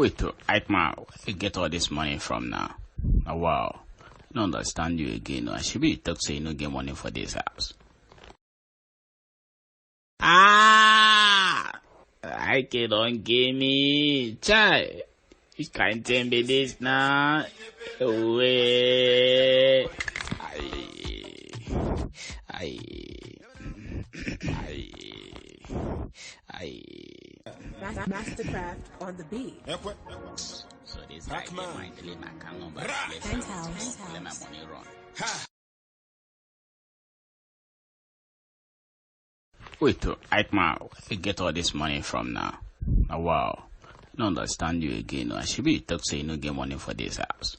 Wait, Ike man, where you get all this money from now? Oh, wow. I don't understand you again. I should be talk say you no get money for this house. Ike don't give me chai. You can't tell me this now. Wait. Mastercraft on the beat. So this guy might delay my account number. Let my money run. Wait, Ike man, where you get all this money from now? Oh, wow. I don't understand you again. I should be talk say you no get money for this house.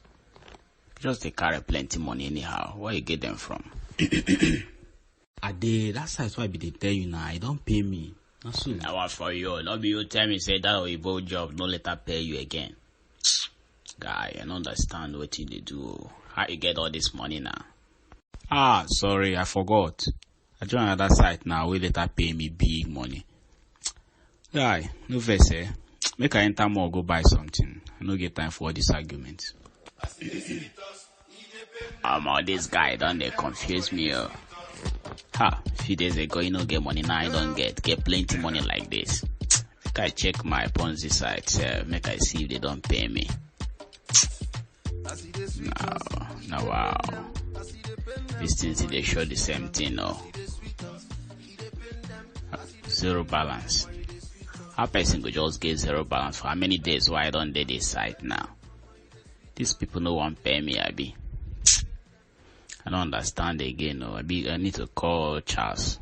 Just they carry plenty money anyhow. Where you get them from? Ade, that's why I be they tell you now. You don't pay me. Not soon. That was for you. Not be you tell me say that Oyibo job no later pay you again. Guy, I don't understand what you do. How you get all this money now? Sorry, I forgot. I join another site now. We later pay me big money. Guy, no vex, eh? Make I enter more, go buy something. I no get time for all this argument. All this guy don't they confuse me. Few days ago you no get money, now I don't get plenty money like this. Make I check my Ponzi site, make I see if they don't pay me. No, wow. These things they show the same thing, no. Zero balance. How person could just get zero balance for how many days? Why I don't do this site now? These people no one pay me, Abi. I don't understand again. No, I need to call Charles.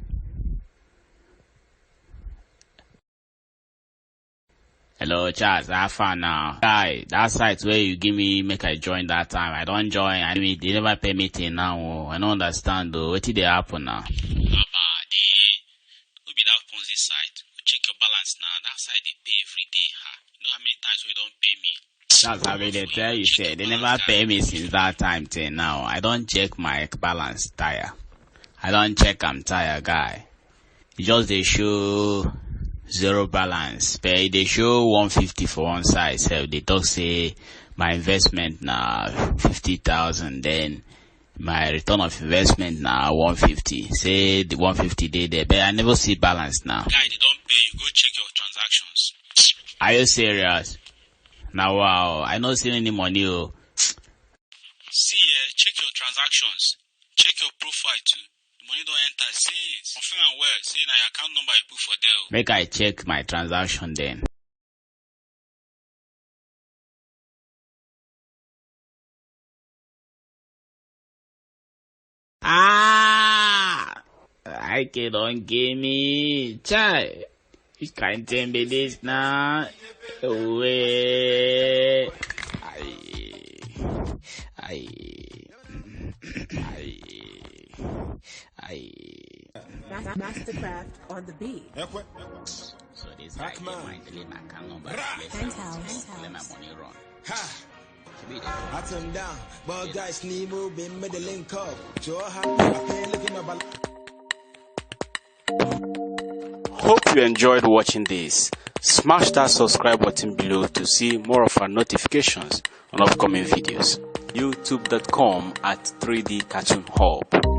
Hello, Charles. How far now? Guy, that site where you give me, make I join that time. I don't join. I mean, they never pay me till now. I don't understand though. What did they happen now? Be that Ponzi site. Check your balance now. That site they pay every day. You know how many times we don't pay me? That's how they tell you, say they never pay me since that time till now. I don't check my balance tire. I don't check I'm tire, guy. It just they show zero balance. Pay they show 150 for one side. So they talk say my investment now 50,000. Then my return of investment now 150. Say the 150 day there, but I never see balance now. Guy, they don't pay you. Go check your transactions. Are you serious? Now, wow, I don't see any money. See, check your transactions. Check your profile too. The money don't enter. See it. Confirm well. See now your account number you put for there. Make I check my transaction then. Ike don't give me chai. You can't tell me this now. Wait. Mastercraft on the beat. So this guy might delay my account number. Let my money run. I turn down, but guys need moving, made the link up. Hope you enjoyed watching this. Smash that subscribe button below to see more of our notifications on upcoming videos. youtube.com/3D Cartoon Hub.